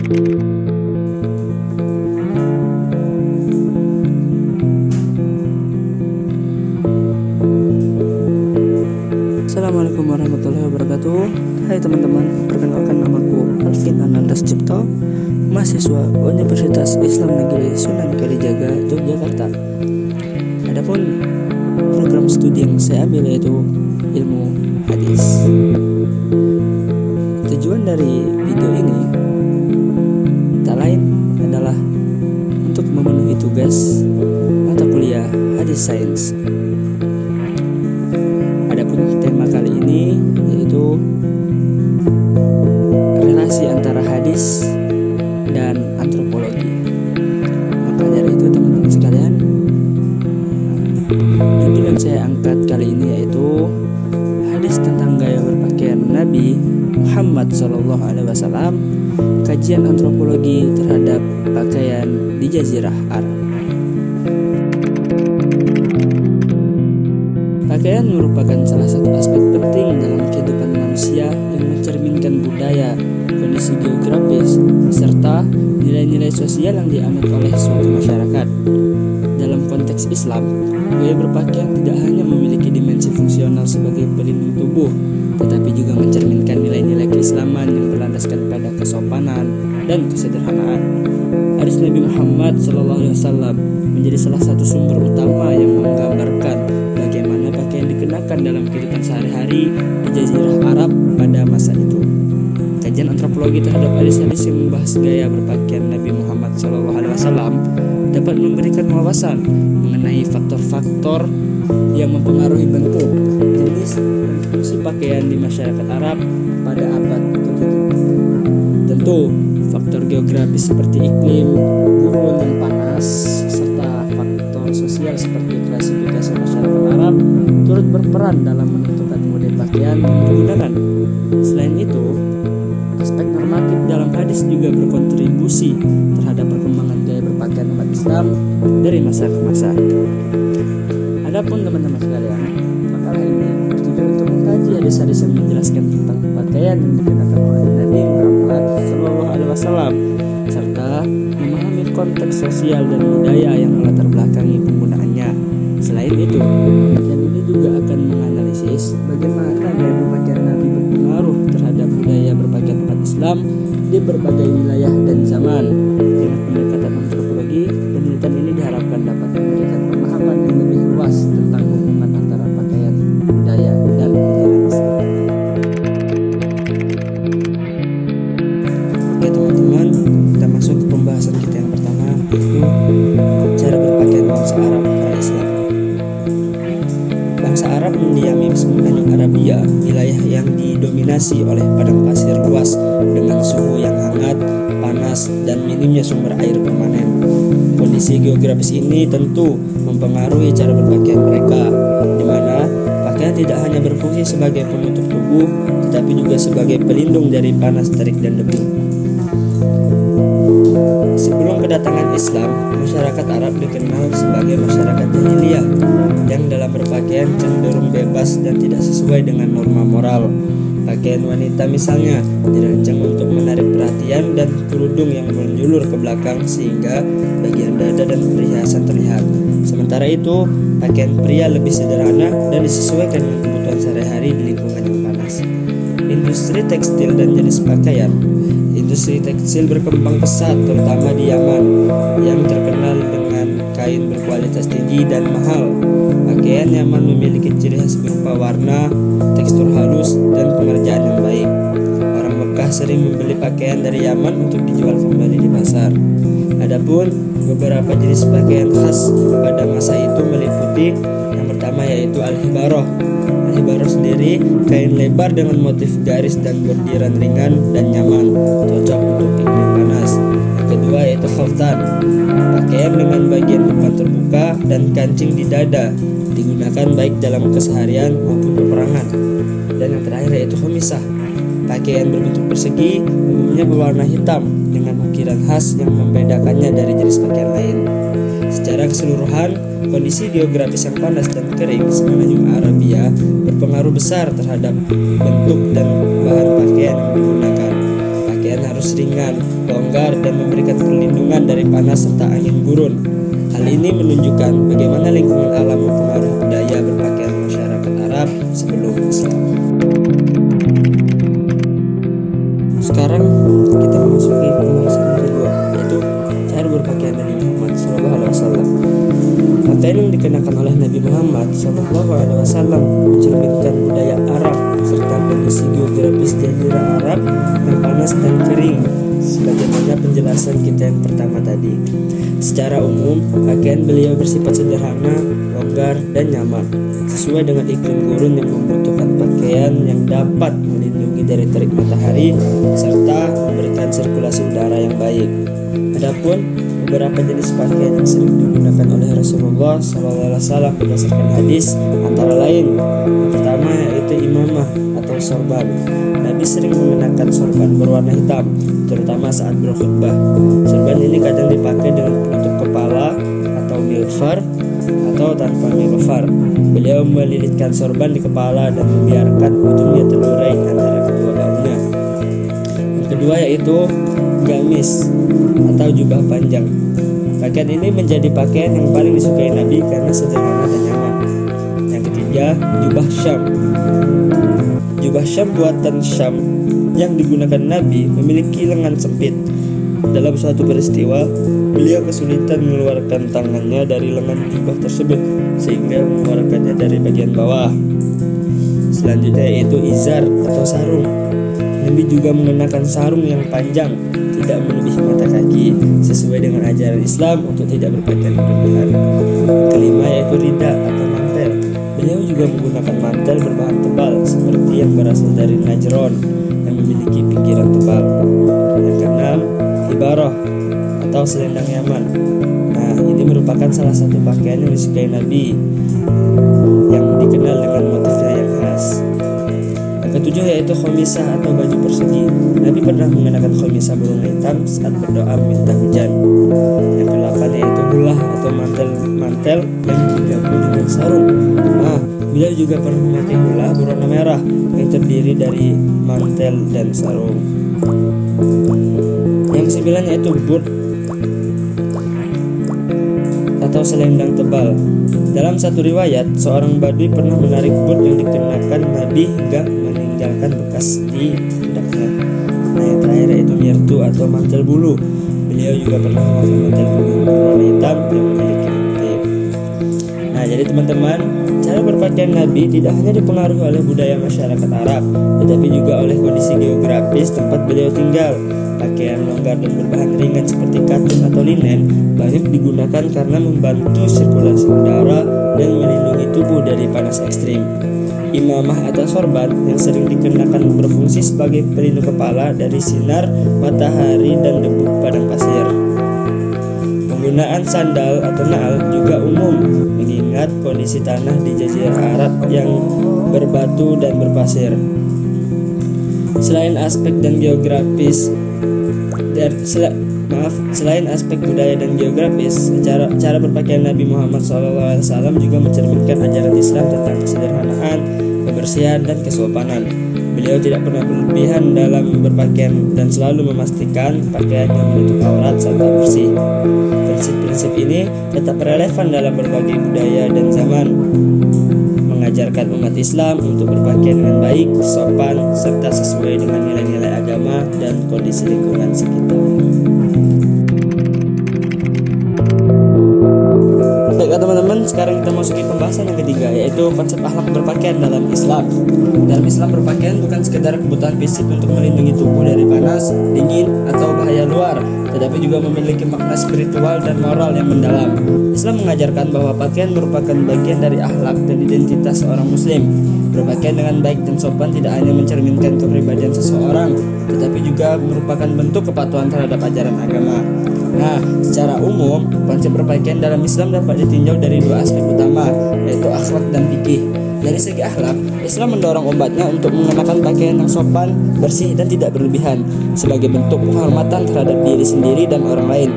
Assalamualaikum warahmatullahi wabarakatuh. Hai teman-teman, perkenalkan namaku Alvin Anandas Cipto, mahasiswa Universitas Islam Negeri Sunan Kalijaga, Yogyakarta. Adapun program studi yang saya ambil yaitu ilmu hadis. Tujuan dari video ini tak lain adalah untuk memenuhi tugas mata kuliah Hadis Sains. Adapun tema kali ini yaitu relasi antara hadis dan antropologi. Maka dari itu teman-teman sekalian, judul yang saya angkat kali ini yaitu hadis tentang gaya berpakaian Nabi Muhammad SAW, kajian antropologi terhadap pakaian di Jazirah Arab. Pakaian merupakan salah satu aspek penting dalam kehidupan manusia yang mencerminkan budaya, kondisi geografis, serta nilai-nilai sosial yang dianut oleh suatu masyarakat. Dalam konteks Islam, gaya berpakaian tidak hanya memiliki dimensi fungsional sebagai pelindung tubuh, tetapi juga mencerminkan nilai-nilai keislaman yang berlandaskan pada kesopanan dan kesederhanaan. Hadis Nabi Muhammad SAW menjadi salah satu sumber utama yang menggambarkan bagaimana pakaian dikenakan dalam kehidupan sehari-hari di Jazirah Arab pada masa itu. Kajian antropologi terhadap hadis-hadis yang membahas gaya berpakaian Nabi Muhammad SAW dapat memberikan wawasan mengenai faktor-faktor yang mempengaruhi bentuk, jenis, dan fungsi pakaian di masyarakat Arab pada abad ke-7. Tentu, faktor geografis seperti iklim, gurun yang panas, serta faktor sosial seperti klasifikasi masyarakat Arab turut berperan dalam menentukan model pakaian yang digunakan. Selain itu, aspek normatif dalam hadis juga berkontribusi terhadap perkembangan gaya berpakaian umat Islam dari masa ke masa. Adapun teman-teman sekalian, makalah ini bertujuan untuk mengkaji hadis-hadis yang menjelaskan tentang pakaian yang dikenakan oleh Nabi Muhammad SAW, serta memahami konteks sosial dan budaya yang melatar belakangi penggunaannya. Selain itu, kajian ini juga akan menganalisis bagaimana gaya berpakaian Nabi berpengaruh terhadap budaya berpakaian umat Islam di berbagai wilayah dan zaman. Dengan pendekatan antropologi, penelitian ini diharapkan dapat memberikan pemahaman yang lebih luas tentang hubungan antara pakaian, budaya, dan ajaran Islam. Oke teman-teman, kita masuk ke pembahasan kita yang pertama, yaitu cara berpakaian bangsa Arab pra-Islam. Bangsa Arab mendiami semenanjung Arabia, wilayah yang didominasi oleh padang pasir luas dengan suhu yang hangat, panas, dan minimnya sumber air permanen. Kondisi geografis ini tentu mempengaruhi cara berpakaian mereka, di mana pakaian tidak hanya berfungsi sebagai penutup tubuh, tetapi juga sebagai pelindung dari panas terik dan debu. Sebelum kedatangan Islam, masyarakat Arab dikenal sebagai masyarakat jahiliyah yang dalam berpakaian cenderung bebas dan tidak sesuai dengan norma moral. Pakaian wanita misalnya dirancang untuk menarik perhatian dan kerudung yang menjulur ke belakang sehingga bagian dada dan perhiasan terlihat. Sementara itu, pakaian pria lebih sederhana dan disesuaikan dengan kebutuhan sehari-hari di lingkungan yang panas. Industri tekstil dan jenis pakaian. Industri tekstil berkembang pesat terutama di Yaman yang terkenal dengan kain berkualitas tinggi dan mahal. Pakaian Yaman memiliki ciri khas berupa warna, tekstur halus, dan pengerjaan yang baik. Orang Mekah sering membeli pakaian dari Yaman untuk dijual kembali di pasar. Adapun beberapa jenis pakaian khas pada masa itu meliputi yang pertama yaitu al-hibaroh. Al-hibaroh sendiri kain lebar dengan motif garis dan bordiran ringan dan nyaman, cocok untuk iklim panas. Yang kedua yaitu khaftan, pakaian dengan bagian depan terbuka dan kancing di dada, digunakan baik dalam keseharian maupun peperangan. Dan yang terakhir yaitu khamisah, pakaian berbentuk persegi, umumnya berwarna hitam dengan ukiran khas yang membedakannya dari jenis pakaian lain. Secara keseluruhan, kondisi geografis yang panas dan kering semenanjung Arabia berpengaruh besar terhadap bentuk dan bahan pakaian yang digunakan. berpakaian harus ringan, longgar, dan memberikan perlindungan dari panas serta angin gurun. Hal ini menunjukkan bagaimana lingkungan alam mempengaruhi budaya berpakaian masyarakat Arab sebelum Islam. Sekarang kita memasuki pembahasan kedua, yaitu cara berpakaian Nabi Muhammad SAW. Pakaian yang dikenakan oleh Nabi Muhammad SAW mencerminkan budaya Arab serta kondisi geografis jazirah Arab yang panas dan kering, sebagaimana penjelasan kita yang pertama tadi. Secara umum, pakaian beliau bersifat sederhana, longgar, dan nyaman, sesuai dengan iklim gurun yang membutuhkan pakaian yang dapat melindungi dari terik matahari serta memberikan sirkulasi udara yang baik. Adapun beberapa jenis pakaian yang sering digunakan oleh Rasulullah SAW berdasarkan hadis antara lain, yang pertama yaitu imamah atau sorban. Nabi sering mengenakan sorban berwarna hitam, terutama saat berkhutbah. Sorban ini kadang dipakai dengan penutup kepala atau milfar atau tanpa milfar. Beliau melilitkan sorban di kepala dan membiarkan ujungnya terurai antara kedua bahunya. Yang kedua yaitu gamis atau jubah panjang. Pakaian ini menjadi pakaian yang paling disukai Nabi karena sederhana dan nyaman. Yang ketiga, jubah Syam. Jubah Syam buatan Syam yang digunakan Nabi memiliki lengan sempit. Dalam suatu peristiwa, beliau kesulitan mengeluarkan tangannya dari lengan jubah tersebut sehingga mengeluarkannya dari bagian bawah. Selanjutnya yaitu izar atau sarung. Nabi juga mengenakan sarung yang panjang, tidak melebihi mata kaki, sesuai dengan ajaran Islam untuk tidak berpakaian berlebihan. Kelima yaitu rida atau mantel. Beliau juga menggunakan mantel berbahan tebal seperti yang berasal dari Najron yang memiliki pinggiran tebal. Yang keenam, ibarah atau selendang Yaman. Nah, ini merupakan salah satu pakaian yang disukai Nabi yang dikenal dengan motifnya yang khas. Yang ketujuh yaitu khomisah atau baju persegi. Nabi pernah mengenakan khomisah berwarna hitam saat berdoa meminta hujan. Yang kedelapan yaitu hulah atau mantel yang digabung dengan sarung. Nah, beliau juga pernah memakai hulah berwarna merah yang terdiri dari mantel dan sarung. Yang kesembilan yaitu burd atau selendang tebal. Dalam satu riwayat, seorang badui pernah menarik burd yang dikenakan Nabi hingga meninggalkan bekas di pundaknya. Nah, yang terakhir yaitu mirtu atau mantel bulu. Beliau juga pernah memakai mantel bulu berwarna hitam yang memiliki motif. Nah, jadi teman-teman, cara berpakaian Nabi tidak hanya dipengaruhi oleh budaya masyarakat Arab, tetapi juga oleh kondisi geografis tempat beliau tinggal. Pakaian longgar dan berbahan ringan seperti katun atau linen banyak digunakan karena membantu sirkulasi udara dan melindungi tubuh dari panas ekstrim. Imamah atau sorban yang sering dikenakan berfungsi sebagai pelindung kepala dari sinar matahari dan debu padang pasir. Penggunaan sandal atau na'al juga umum mengingat kondisi tanah di Jazirah Arab yang berbatu dan berpasir. Selain aspek budaya dan geografis, cara berpakaian Nabi Muhammad SAW juga mencerminkan ajaran Islam tentang kesederhanaan, kebersihan, dan kesopanan. Beliau tidak pernah berlebihan dalam berpakaian dan selalu memastikan pakaian yang menutup aurat serta bersih. Prinsip-prinsip ini tetap relevan dalam berbagai budaya dan zaman, mengajarkan umat Islam untuk berpakaian dengan baik, sopan, serta sesuai dengan nilai-nilai agama dan kondisi lingkungan sekitar. Baiklah teman-teman, sekarang kita masuki pembahasan yang ketiga, yaitu konsep akhlak berpakaian dalam Islam. Dalam Islam, berpakaian bukan sekedar kebutuhan fisik untuk melindungi tubuh dari panas, dingin, atau bahaya luar, tetapi juga memiliki makna spiritual dan moral yang mendalam. Islam mengajarkan bahwa pakaian merupakan bagian dari akhlak dan identitas seorang muslim. Berpakaian dengan baik dan sopan tidak hanya mencerminkan kepribadian seseorang, tetapi juga merupakan bentuk kepatuhan terhadap ajaran agama. Nah, secara umum, konsep berpakaian dalam Islam dapat ditinjau dari dua aspek utama, yaitu akhlak dan fikih. Dari segi akhlak, Islam mendorong umatnya untuk mengenakan pakaian yang sopan, bersih, dan tidak berlebihan sebagai bentuk penghormatan terhadap diri sendiri dan orang lain.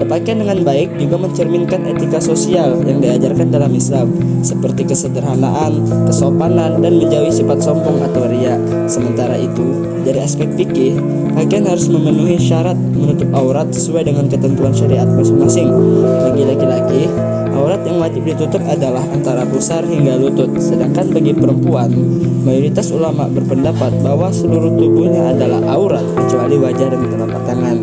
Berpakaian dengan baik juga mencerminkan etika sosial yang diajarkan dalam Islam, seperti kesederhanaan, kesopanan, dan menjauhi sifat sombong atau riya. Sementara itu, dari aspek fikih, pakaian harus memenuhi syarat menutup aurat sesuai dengan ketentuan syariat masing-masing. Bagi laki-laki, aurat yang wajib ditutup adalah antara pusar hingga lutut, sedangkan bagi perempuan, mayoritas ulama berpendapat bahwa seluruh tubuhnya adalah aurat kecuali wajah dan telapak tangan.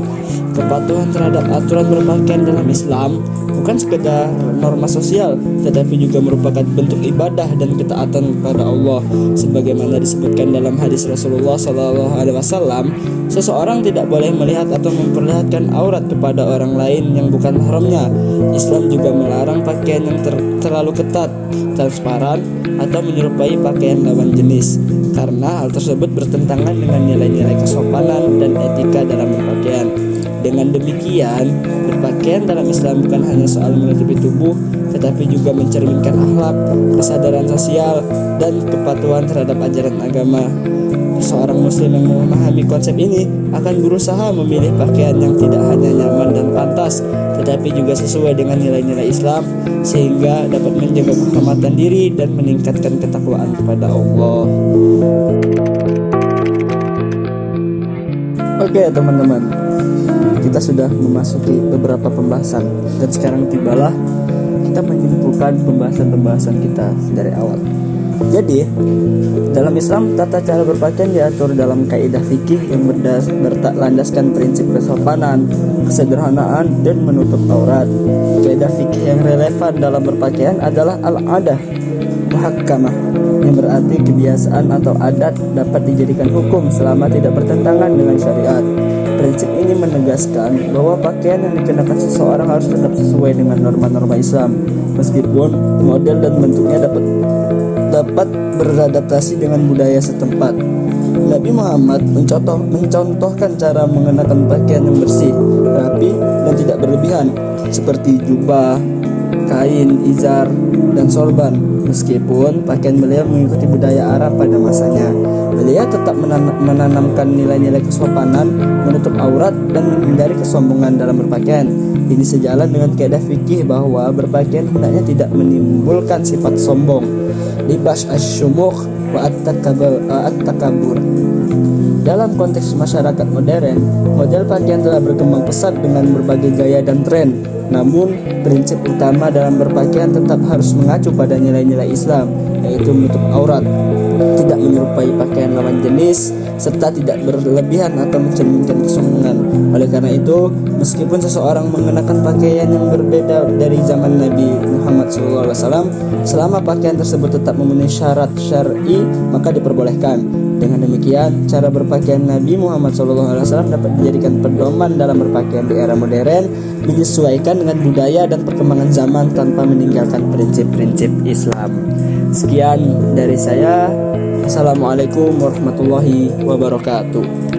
Kepatuhan terhadap aturan berpakaian dalam Islam bukan sekedar norma sosial, tetapi juga merupakan bentuk ibadah dan ketaatan kepada Allah. Sebagaimana disebutkan dalam hadis Rasulullah SAW, seseorang tidak boleh melihat atau memperlihatkan aurat kepada orang lain yang bukan mahramnya. Islam juga melarang pakaian yang terlalu ketat, transparan, atau menyerupai pakaian lawan jenis, karena hal tersebut bertentangan dengan nilai-nilai kesopanan dan etika dalam berpakaian. Dengan demikian, berpakaian dalam Islam bukan hanya soal menutupi tubuh, tetapi juga mencerminkan akhlak, kesadaran sosial, dan kepatuhan terhadap ajaran agama. Seorang muslim yang memahami konsep ini akan berusaha memilih pakaian yang tidak hanya nyaman dan pantas, tetapi juga sesuai dengan nilai-nilai Islam, sehingga dapat menjaga kehormatan diri dan meningkatkan ketakwaan kepada Allah. Oke teman-teman, kita sudah memasuki beberapa pembahasan dan sekarang tibalah kita menyimpulkan pembahasan-pembahasan kita dari awal. Jadi, dalam Islam tata cara berpakaian diatur dalam kaidah fikih yang berlandaskan prinsip kesopanan, kesederhanaan, dan menutup aurat. Kaidah fikih yang relevan dalam berpakaian adalah al-adah muhakkamah, yang berarti kebiasaan atau adat dapat dijadikan hukum selama tidak bertentangan dengan syariat. Prinsip ini menegaskan bahwa pakaian yang dikenakan seseorang harus tetap sesuai dengan norma-norma Islam, meskipun model dan bentuknya dapat beradaptasi dengan budaya setempat. Nabi Muhammad mencontohkan cara mengenakan pakaian yang bersih, rapi, dan tidak berlebihan, seperti jubah, kain, izar, dan sorban. Meskipun pakaian beliau mengikuti budaya Arab pada masanya, beliau tetap menanamkan nilai-nilai kesopanan, menutup aurat, dan menghindari kesombongan dalam berpakaian. Ini sejalan dengan kaidah fikih bahwa berpakaian hendaknya tidak menimbulkan sifat sombong, libas asyumukh wa at-takabur. Dalam konteks masyarakat modern, model pakaian telah berkembang pesat dengan berbagai gaya dan tren. Namun, prinsip utama dalam berpakaian tetap harus mengacu pada nilai-nilai Islam, yaitu menutup aurat, tidak menyerupai pakaian lawan jenis, serta tidak berlebihan atau mencerminkan kesombongan. Oleh karena itu, meskipun seseorang mengenakan pakaian yang berbeda dari zaman Nabi Muhammad SAW, selama pakaian tersebut tetap memenuhi syarat syar'i, maka diperbolehkan. Dengan demikian, cara berpakaian Nabi Muhammad SAW dapat dijadikan pedoman dalam berpakaian di era modern, menyesuaikan dengan budaya dan perkembangan zaman tanpa meninggalkan prinsip-prinsip Islam. Sekian dari saya. Assalamualaikum warahmatullahi wabarakatuh.